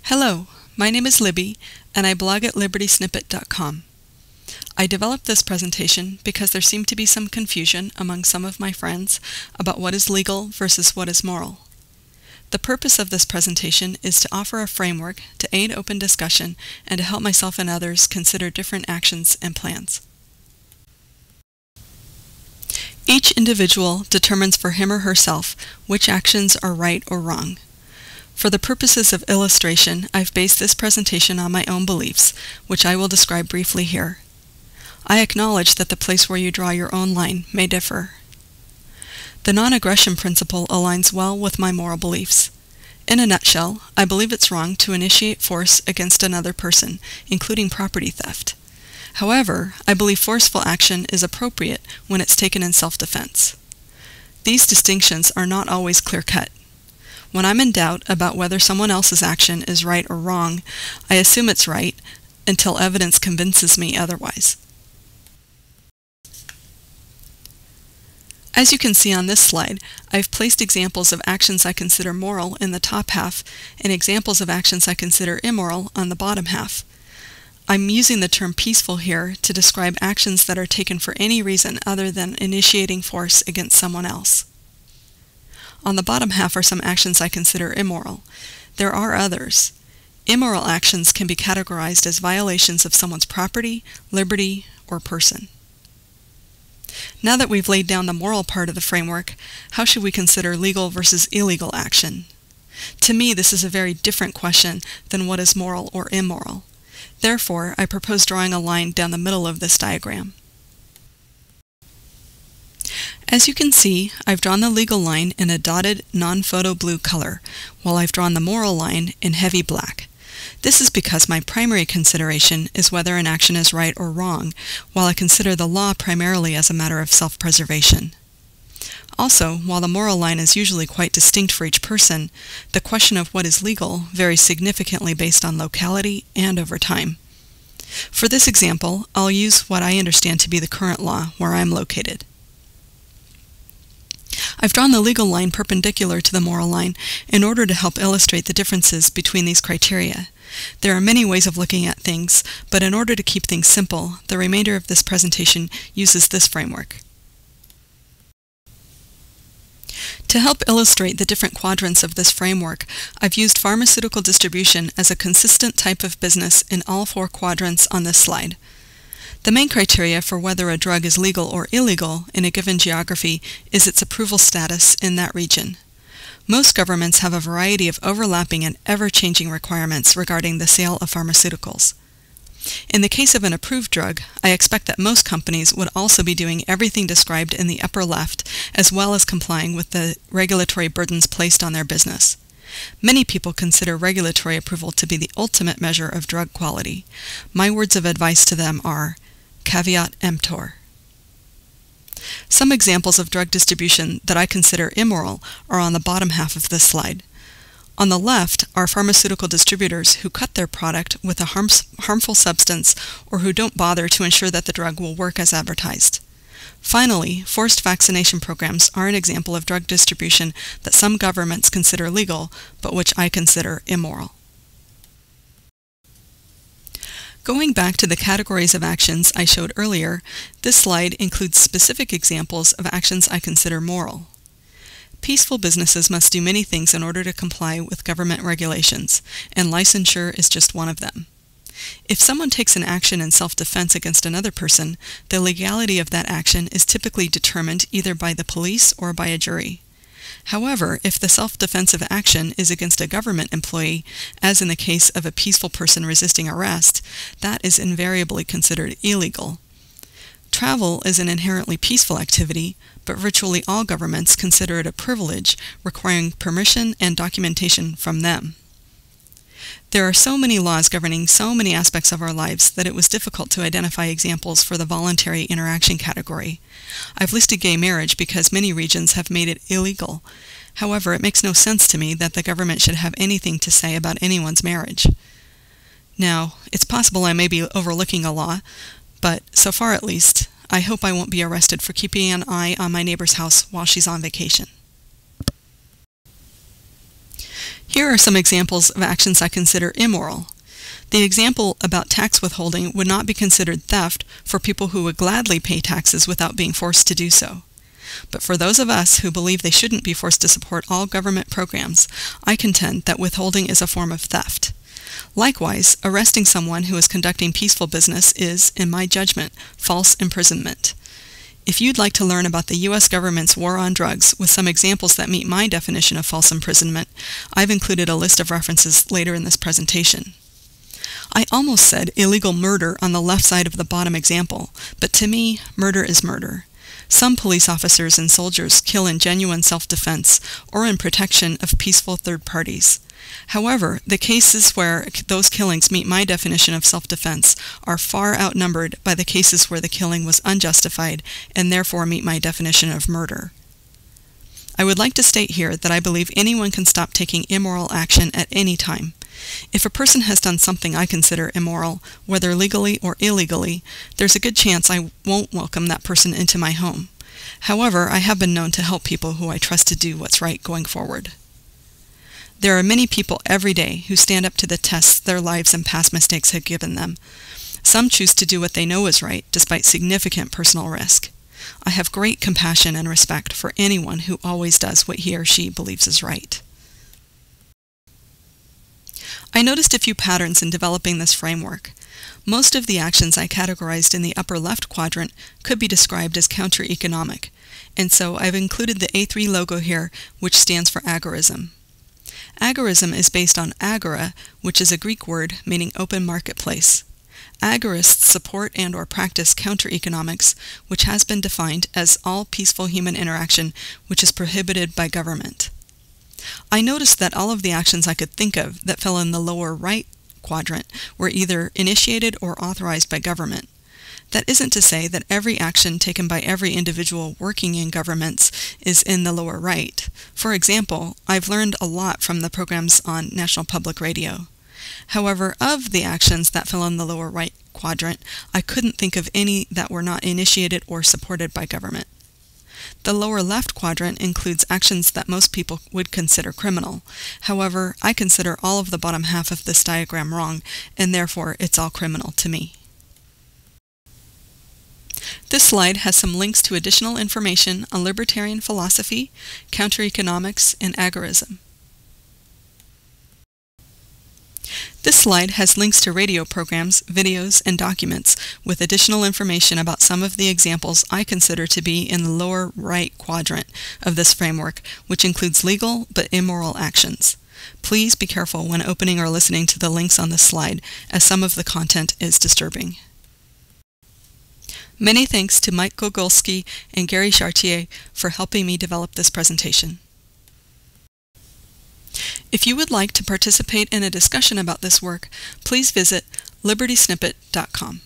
Hello, my name is Libby, and I blog at libertysnippet.com. I developed this presentation because there seemed to be some confusion among some of my friends about what is legal versus what is moral. The purpose of this presentation is to offer a framework to aid open discussion and to help myself and others consider different actions and plans. Each individual determines for him or herself which actions are right or wrong. For the purposes of illustration, I've based this presentation on my own beliefs, which I will describe briefly here. I acknowledge that the place where you draw your own line may differ. The non-aggression principle aligns well with my moral beliefs. In a nutshell, I believe it's wrong to initiate force against another person, including property theft. However, I believe forceful action is appropriate when it's taken in self-defense. These distinctions are not always clear-cut. When I'm in doubt about whether someone else's action is right or wrong, I assume it's right until evidence convinces me otherwise. As you can see on this slide, I've placed examples of actions I consider moral in the top half and examples of actions I consider immoral on the bottom half. I'm using the term peaceful here to describe actions that are taken for any reason other than initiating force against someone else. On the bottom half are some actions I consider immoral. There are others. Immoral actions can be categorized as violations of someone's property, liberty, or person. Now that we've laid down the moral part of the framework, how should we consider legal versus illegal action? To me, this is a very different question than what is moral or immoral. Therefore, I propose drawing a line down the middle of this diagram. As you can see, I've drawn the legal line in a dotted non-photo blue color, while I've drawn the moral line in heavy black. This is because my primary consideration is whether an action is right or wrong, while I consider the law primarily as a matter of self-preservation. Also, while the moral line is usually quite distinct for each person, the question of what is legal varies significantly based on locality and over time. For this example, I'll use what I understand to be the current law where I'm located. I've drawn the legal line perpendicular to the moral line in order to help illustrate the differences between these criteria. There are many ways of looking at things, but in order to keep things simple, the remainder of this presentation uses this framework. To help illustrate the different quadrants of this framework, I've used pharmaceutical distribution as a consistent type of business in all four quadrants on this slide. The main criteria for whether a drug is legal or illegal in a given geography is its approval status in that region. Most governments have a variety of overlapping and ever-changing requirements regarding the sale of pharmaceuticals. In the case of an approved drug, I expect that most companies would also be doing everything described in the upper left, as well as complying with the regulatory burdens placed on their business. Many people consider regulatory approval to be the ultimate measure of drug quality. My words of advice to them are, caveat emptor. Some examples of drug distribution that I consider immoral are on the bottom half of this slide. On the left are pharmaceutical distributors who cut their product with a harmful substance or who don't bother to ensure that the drug will work as advertised. Finally, forced vaccination programs are an example of drug distribution that some governments consider legal, but which I consider immoral. Going back to the categories of actions I showed earlier, this slide includes specific examples of actions I consider moral. Peaceful businesses must do many things in order to comply with government regulations, and licensure is just one of them. If someone takes an action in self-defense against another person, the legality of that action is typically determined either by the police or by a jury. However, if the self-defensive action is against a government employee, as in the case of a peaceful person resisting arrest, that is invariably considered illegal. Travel is an inherently peaceful activity, but virtually all governments consider it a privilege, requiring permission and documentation from them. There are so many laws governing so many aspects of our lives that it was difficult to identify examples for the voluntary interaction category. I've listed gay marriage because many regions have made it illegal. However, it makes no sense to me that the government should have anything to say about anyone's marriage. Now, it's possible I may be overlooking a law, but so far at least, I hope I won't be arrested for keeping an eye on my neighbor's house while she's on vacation. Here are some examples of actions I consider immoral. The example about tax withholding would not be considered theft for people who would gladly pay taxes without being forced to do so. But for those of us who believe they shouldn't be forced to support all government programs, I contend that withholding is a form of theft. Likewise, arresting someone who is conducting peaceful business is, in my judgment, false imprisonment. If you'd like to learn about the U.S. government's war on drugs with some examples that meet my definition of false imprisonment, I've included a list of references later in this presentation. I almost said illegal murder on the left side of the bottom example, but to me, murder is murder. Some police officers and soldiers kill in genuine self-defense or in protection of peaceful third parties. However, the cases where those killings meet my definition of self-defense are far outnumbered by the cases where the killing was unjustified and therefore meet my definition of murder. I would like to state here that I believe anyone can stop taking immoral action at any time. If a person has done something I consider immoral, whether legally or illegally, there's a good chance I won't welcome that person into my home. However, I have been known to help people who I trust to do what's right going forward. There are many people every day who stand up to the tests their lives and past mistakes have given them. Some choose to do what they know is right, despite significant personal risk. I have great compassion and respect for anyone who always does what he or she believes is right. I noticed a few patterns in developing this framework. Most of the actions I categorized in the upper left quadrant could be described as counter-economic, and so I've included the A3 logo here, which stands for agorism. Agorism is based on agora, which is a Greek word meaning open marketplace. Agorists support and/or practice counter-economics, which has been defined as all peaceful human interaction which is prohibited by government. I noticed that all of the actions I could think of that fell in the lower right quadrant were either initiated or authorized by government. That isn't to say that every action taken by every individual working in governments is in the lower right. For example, I've learned a lot from the programs on National Public Radio. However, of the actions that fell in the lower right quadrant, I couldn't think of any that were not initiated or supported by government. The lower left quadrant includes actions that most people would consider criminal. However, I consider all of the bottom half of this diagram wrong, and therefore it's all criminal to me. This slide has some links to additional information on libertarian philosophy, counter-economics, and agorism. This slide has links to radio programs, videos, and documents with additional information about some of the examples I consider to be in the lower right quadrant of this framework, which includes legal but immoral actions. Please be careful when opening or listening to the links on this slide, as some of the content is disturbing. Many thanks to Mike Gogolski and Gary Chartier for helping me develop this presentation. If you would like to participate in a discussion about this work, please visit libertysnippet.com.